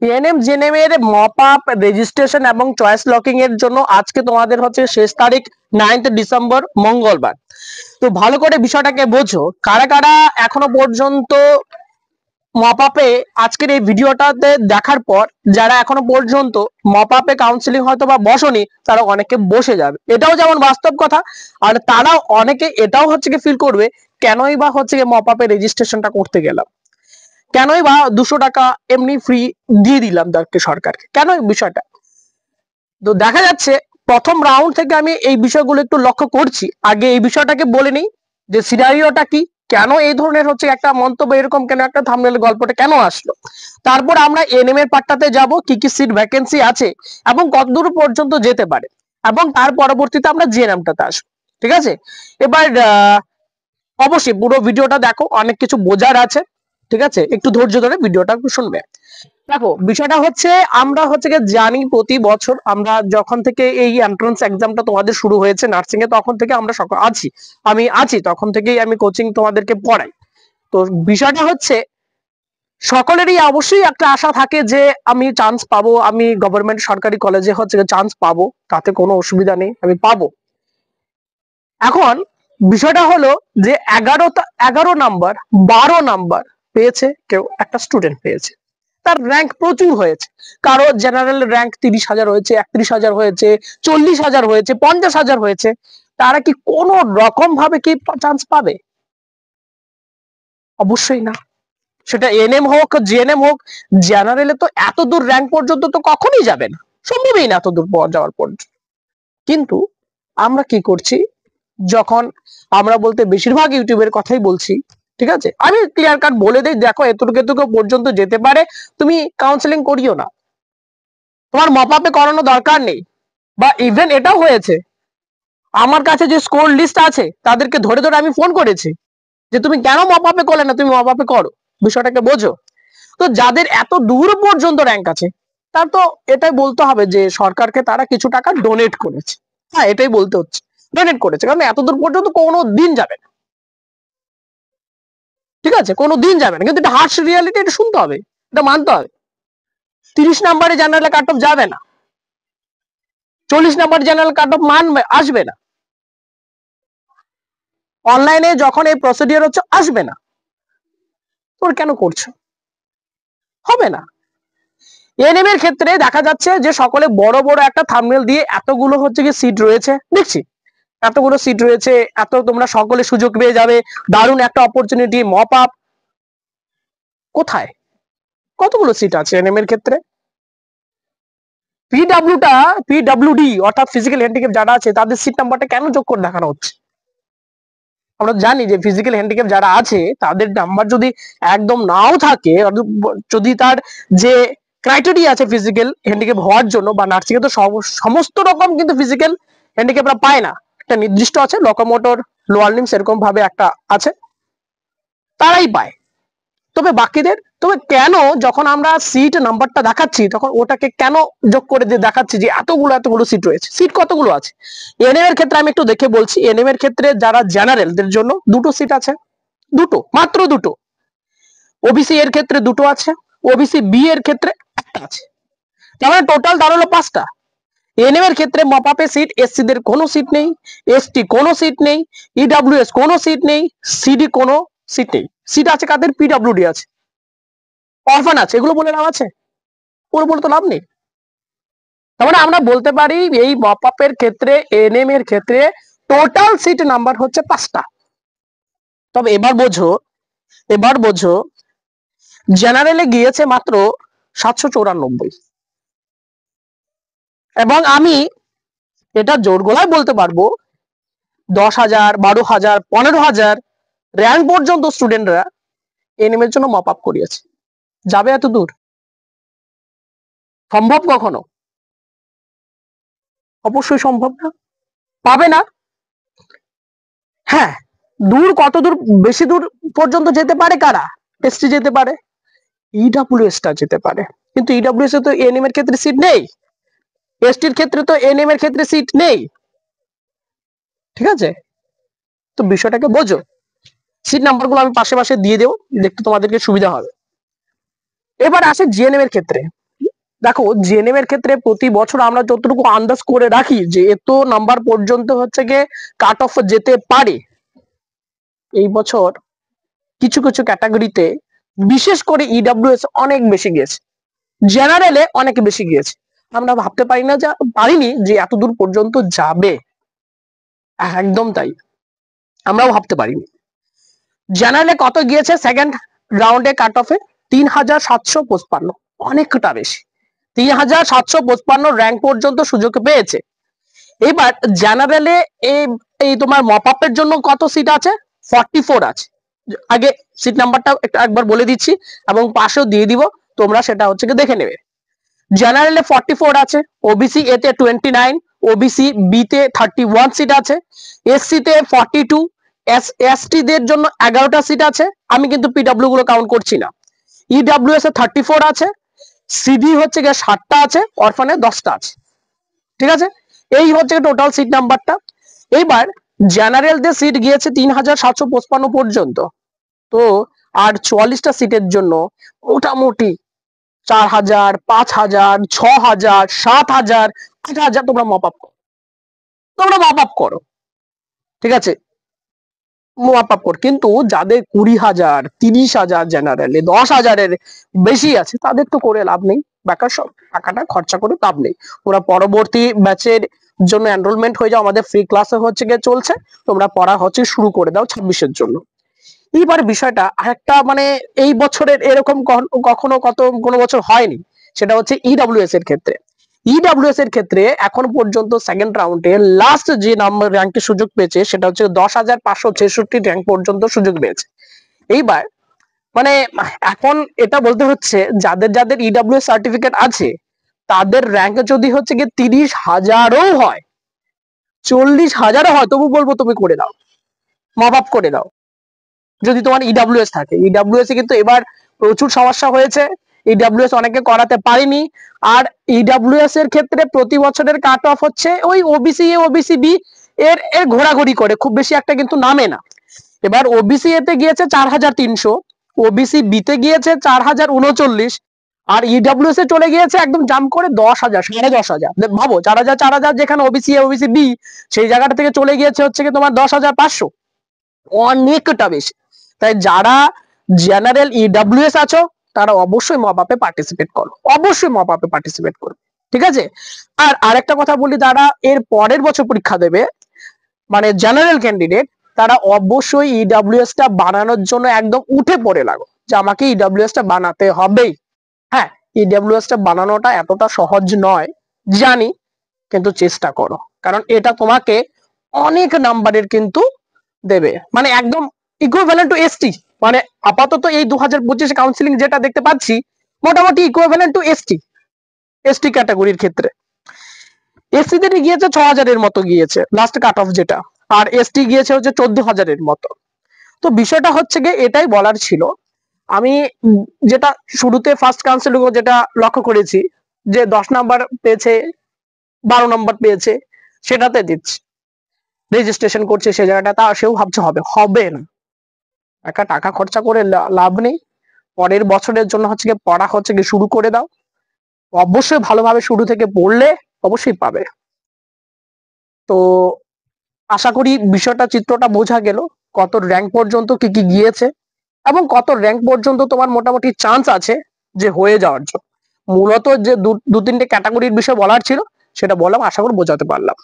ANM GNM এর mop up registration এবং choice locking এর জন্য আজকে তোমাদের হচ্ছে শেষ তারিখ 9 ডিসেম্বর মঙ্গলবার। তো ভালো করে বিষয়টাকে বোঝো, কারা কারা এখনো পর্যন্ত মপ আপে আজকের এই ভিডিওটাতে দেখার পর যারা এখনো পর্যন্ত মপ আপে কাউন্সিলিং হয়তো বা বসনি, তারা অনেকে বসে যাবে, এটাও যেমন বাস্তব কথা। আর তারাও অনেকে এটাও হচ্ছে কি ফিল করবে, কেনই বা হচ্ছে মপ আপে রেজিস্ট্রেশনটা করতে গেলাম, কেনই বা 200 টাকা এমনি ফ্রি দিয়ে দিলাম তাকে সরকারকে, কেন বিষয়টা। তো দেখা যাচ্ছে প্রথম রাউন্ড থেকে আমি এই বিষয়গুলো একটু লক্ষ্য করছি। আগে এই বিষয়টাকে বলে নিই যে সিনারিওটা কি, কেন এই ধরনের হচ্ছে একটা মন্তব্য, এরকম কেন একটা থাম্বনেল গল্পটা কেন আসলো। তারপর আমরা এনএম এর পার্টটাতে যাব, কি কি সিট ভ্যাকেন্সি আছে এবং কতদূর পর্যন্ত যেতে পারে, এবং তার পরবর্তীতে আমরা জিএনএমটাতে আসবো। ঠিক আছে, এবার অবশ্যই পুরো ভিডিওটা দেখো, অনেক কিছু বোঝার আছে। ঠিক আছে, একটু ধৈর্য ধরে ভিডিওটা শুনবে। দেখো বিষয়টা হচ্ছে, আমরা হচ্ছে জানি প্রতি বছর আমরা যখন থেকে এই এন্ট্রান্স এক্সামটা তোমাদের শুরু হয়েছে নার্সিং এ, তখন থেকে আমরা আছি, আমি আছি তখন থেকেই আমি কোচিং তোমাদেরকে পড়াই। তো বিষয়টা হচ্ছে সকলেরই অবশ্যই একটা আশা থাকে যে আমি চান্স পাবো, আমি গভর্নমেন্ট সরকারি কলেজে হচ্ছে চান্স পাবো, তাতে কোনো অসুবিধা নেই, আমি পাবো। এখন বিষয়টা হলো যে 11 নাম্বার 12 নাম্বার পেয়েছে কেউ, একটা স্টুডেন্ট পেয়েছে, তার র্যাঙ্ক প্রচুর হয়েছে, কারো জেনারেল র্যাঙ্ক 30,000 হয়েছে, 31,000 হয়েছে, 40,000 হয়েছে, 50,000 হয়েছে। তারা কি কোন রকম ভাবে কি চান্স পাবে? অবশ্যই না। সেটা এনএম হোক জিএনএম হোক, জেনারেলে তো এত দূর র্যাঙ্ক পর্যন্ত তো কখনোই যাবে না, সম্ভবই না এত দূর যাওয়ার পর্যন্ত। কিন্তু আমরা কি করছি, যখন আমরা বলতে বেশিরভাগ ইউটিউবের কথাই বলছি, ঠিক আছে, আমি ক্লিয়ার কাট বলে দিই, দেখো এতটুকু এতটুকু পর্যন্ত যেতে পারে, তুমি কাউন্সেলিং করিও না, তোমার মপ আপে করানো দরকার নেই। বা ইভেন এটাও হয়েছে, আমার কাছে যে স্কোর লিস্ট আছে তাদেরকে ধরে ধরে আমি ফোন করেছি যে তুমি কেন মপ আপে করলে না, তুমি মপ আপে করো, বিষয়টাকে বোঝো। তো যাদের এত দূর পর্যন্ত র্যাঙ্ক আছে, তার তো এটাই বলতে হবে যে সরকারকে তারা কিছু টাকা ডোনেট করেছে। হ্যাঁ, এটাই বলতে হচ্ছে, ডোনেট করেছে, কারণ এত দূর পর্যন্ত কোনো দিন যাবে না। ঠিক আছে, কোনো দিন যাবে না, কিন্তু এটা হার্শ রিয়ালিটি, এটা শুনতে হবে, এটা মানতে হবে। 30 নাম্বারে জেনারেল কাট অফ যাবে না, 40 নাম্বার জেনারেল কাট অফ মানবে, আসবে না। অনলাইনে যখন এই প্রসিডিওর হচ্ছে আসবে না, তোর কেন করছো? হবে না। এনএম এর ক্ষেত্রে দেখা যাচ্ছে যে সকলে বড় বড় একটা থাম্বনেল দিয়ে এতগুলো হচ্ছে কি সিট রয়েছে দেখছি, এতগুলো সিট রয়েছে, এত তোমরা সকলে সুযোগ পেয়ে যাবে, দারুণ একটা অপরচুনিটি, মপ আপ। কোথায়, কতগুলো সিট আছে এনএম এর ক্ষেত্রে? পিডব্লিউডি অর্থাৎ ফিজিক্যাল হ্যান্ডিক্যাপ যারা আছে তাদের সিট নাম্বারটা কেন যোগ করে দেখানো হচ্ছে? আমরা জানি যে ফিজিক্যাল হ্যান্ডিক্যাপ যারা আছে তাদের নাম্বার যদি একদম নাও থাকে, যদি তার যে ক্রাইটেরিয়া আছে ফিজিক্যাল হ্যান্ডিক্যাপ হওয়ার জন্য, বা নার্সিং এ তো সমস্ত রকম কিন্তু ফিজিক্যাল হ্যান্ডিক্যাপরা পায় না, একটা নির্দিষ্ট আছে, লোকোমোটর, লোয়ার লিম্বস এরকম ভাবে একটা আছে, তারাই পায়। তবে বাকিদের, তবে কেন যখন আমরা সিট নাম্বারটা দেখাচ্ছি তখন ওটাকে কেন যোগ করে দিয়ে দেখাচ্ছি যে এতগুলো এতগুলো সিট রয়েছে? সিট কতগুলো আছে এনএম এর ক্ষেত্রে আমি একটু দেখে বলছি। এনএম এর ক্ষেত্রে যারা জেনারেলদের জন্য দুটো সিট আছে, দুটো, মাত্র দুটো। ওবিসি এর ক্ষেত্রে দুটো আছে, ওবিসি বি এর ক্ষেত্রে একটা আছে, তার মানে টোটাল দাঁড়ালো 5টা। এনএম এর ক্ষেত্রে মপআপে সিট, এসসি দের কোনো সিট নেই, এসটি কোনো সিট নেই, ইডব্লিউএস কোনো সিট নেই, সিডি কোনো সিট নেই। সিট আছে কাদের? পিডব্লিউডি আছে, অরফান আছে, এগুলো বলে লাভ আছে? পুরো বলে তো লাভ নেই। তার মানে আমরা বলতে পারি এই মপআপের ক্ষেত্রে, এনএম এর ক্ষেত্রে টোটাল সিট নাম্বার হচ্ছে 5টা। তবে এবার বোঝো জেনারেলে গিয়েছে মাত্র 794, এবং আমি এটা জোর গলায় বলতে পারবো 10,000, 12,000, 15,000 র্যাঙ্ক পর্যন্ত স্টুডেন্টরা এনএম এর জন্য মপ আপ করিয়েছে। যাবে এত দূর? সম্ভব কখনো? অবশ্যই সম্ভব না, পাবে না। হ্যাঁ, দূর কত দূর, বেশি দূর পর্যন্ত যেতে পারে কারা? এসটি যেতে পারে, ইডব্লিউএস টা যেতে পারে, কিন্তু ইডব্লিউএস এ তো এনএম এর ক্ষেত্রে সিট নেই, এসটির ক্ষেত্রে তো এনএম এর ক্ষেত্রে সিট নেই। ঠিক আছে, তো বিষয়টাকে বোঝো। সিট নাম্বারগুলো আমি পাশে পাশে দিয়ে দেবো, দেখতে তোমাদেরকে সুবিধা হবে। এবার আসে জিএনএম এর ক্ষেত্রে। দেখো জেএনএম এর ক্ষেত্রে প্রতি বছর আমরা যতটুকু আন্দাজ করে রাখি যে এত নাম্বার পর্যন্ত হচ্ছে গিয়ে কাট অফ যেতে পারে, এই বছর কিছু কিছু ক্যাটাগরিতে বিশেষ করে ইডব্লিউএস অনেক বেশি গিয়েছে, জেনারেলে অনেক বেশি গিয়েছে। আমরা ভাবতে পারিনি যে এত দূর পর্যন্ত যাবে, একদম তাই, আমরাও ভাবতে পারিনি। জেনারেলে কত গিয়েছে সেকেন্ড রাউন্ডে কাট অফে? 3755, অনেকটা বেশি। 3755 র্যাঙ্ক পর্যন্ত সুযোগ পেয়েছে। এবার জেনারেলে এই তোমার মপ আপের জন্য কত সিট আছে? 44 আছে। আগে সিট নাম্বারটা একবার বলে দিচ্ছি এবং পাশেও দিয়ে দিব, তোমরা সেটা হচ্ছে কি দেখে নেবে। জেনারেলে 44 আছে, ওবিসি এ তে 29, ওবিসি বি তে 31 সিট আছে, এসসি তে 42, এসটি দের জন্য 11টা সিট আছে। আমি কিন্তু পিডব্লিউ গুলো কাউন্ট করছি না। ইডব্লিউএস এ 34 আছে, সিডি হচ্ছে গিয়ে 60টা আছে, অরফানে 10টা আছে। ঠিক আছে, এই হচ্ছে টোটাল সিট নাম্বারটা। এবার জেনারেল দের সিট গিয়েছে 3755 পর্যন্ত। তো আর 44টা সিটের জন্য মোটামুটি 4000, 5000, 6000, 7000, 8000 তোমরা মপ আপ করো, ঠিক আছে, মপ আপ করো। কিন্তু যাদের 20,000, 30,000 জেনারেলে 10,000-এর বেশি আছে, তাদের তো করে লাভ নেই, বেকার সব টাকাটা খরচা করে লাভ নেই। ওরা পরবর্তী ব্যাচের জন্য এনরোলমেন্ট হয়ে যাও, আমাদের ফ্রি ক্লাসে হচ্ছে গিয়ে চলছে, তোমরা পড়া হচ্ছে শুরু করে দাও 26-এর জন্য। এইবার বিষয়টা আরেকটা, মানে এই বছরের এরকম কখনো কোনো বছর হয়নি, সেটা হচ্ছে ইডব্লিউএস এর ক্ষেত্রে। ইডব্লিউএস এর ক্ষেত্রে এখন পর্যন্ত সেকেন্ড রাউন্ডে লাস্ট যে নাম্বার র্যাঙ্কে সুযোগ পেয়েছে সেটা হচ্ছে 10,566 র্যাঙ্ক পর্যন্ত সুযোগ পেয়েছে। এইবার মানে এখন এটা বলতে হচ্ছে যাদের যাদের ইডব্লিউএস সার্টিফিকেট আছে তাদের র্যাঙ্ক যদি হচ্ছে গিয়ে 30,000ও হয়, 40,000ও হয়, তবু বলবো তুমি করে দাও, মপ আপ করে দাও যদি তোমার ইডব্লিউএস থাকে। ইডব্লিউএস এ কিন্তু এবার প্রচুর সমস্যা হয়েছে, ইডব্লিউএস অনেকে করাতে পারেনি। আর ইডব্লিউএস এর ক্ষেত্রে প্রতি বছরের কাট অফ হচ্ছে ওই ওবিসি এ, ওবিসি বি এর এর ঘোরাঘুরি করে, খুব বেশি একটা কিন্তু নামে না। এবার ওবিসি এতে গিয়েছে 4300, ওবিসি বি তে গিয়েছে 4039, আর ইডব্লিউএস এ চলে গিয়েছে একদম জাম্প করে 10,000, 10,500। ভাবো 4,000 যেখানে ওবিসি এ, ওবিসি বি, সেই জায়গাটা থেকে চলে গিয়েছে হচ্ছে কি তোমার 10,500, অনেকটা বেশি। তাই যারা জেনারেল ইডব্লিউএস আছো তারা অবশ্যই মপ আপে পার্টিসিপেট করো, অবশ্যই মপ আপে পার্টিসিপেট করো, ঠিক আছে। আর আরেকটা কথা বলি, যারা এর পরের বছর পরীক্ষা দেবে মানে জেনারেল ক্যান্ডিডেট, তারা অবশ্যই ইডব্লিউএস টা বানানোর জন্য একদম উঠে পড়ে লাগো যে আমাকে ইডব্লিউএস টা বানাতে হবেই। হ্যাঁ, ইডব্লিউএস টা বানানোটা এতটা সহজ নয় জানি, কিন্তু চেষ্টা করো, কারণ এটা তোমাকে অনেক নাম্বারের কিন্তু দেবে, মানে একদম ইকুইভ্যালেন্ট টু এসটি। মানে আপাতত এই 2025 কাউন্সিলিং যেটা দেখতে পাচ্ছি মোটামুটি ইকুইভ্যালেন্ট টু এসটি ক্যাটাগরির ক্ষেত্রে। এসসি তে গিয়েছে 6,000-এর মতো গিয়েছে লাস্ট কাট অফ যেটা, আর এসটি গিয়েছে হচ্ছে 14,000-এর মতো। তো বিষয়টা হচ্ছে গিয়ে এটাই বলার ছিল। আমি যেটা শুরুতে ফার্স্ট কাউন্সিলিং যেটা লক্ষ্য করেছি যে 10 নাম্বার পেয়েছে, 12 নাম্বার পেয়েছে, সেটাতে দিচ্ছে, রেজিস্ট্রেশন করছে সে জায়গাটা, তা সেও ভাবছে হবে না, একটা টাকা খরচা করে লাভ নেই। পরের বছরের জন্য হচ্ছে গিয়ে পড়া হচ্ছে গিয়ে শুরু করে দাও, অবশ্যই ভালোভাবে শুরু থেকে পড়লে অবশ্যই পাবে। তো আশা করি বিষয়টা, চিত্রটা বোঝা গেল, কত র্যাঙ্ক পর্যন্ত কি কি গিয়েছে এবং কত র্যাঙ্ক পর্যন্ত তোমার মোটামুটি চান্স আছে যে হয়ে যাওয়ার জন্য। মূলত যে দু তিনটে ক্যাটাগরির বিষয় বলার ছিল সেটা বললাম, আশা করি বোঝাতে পারলাম।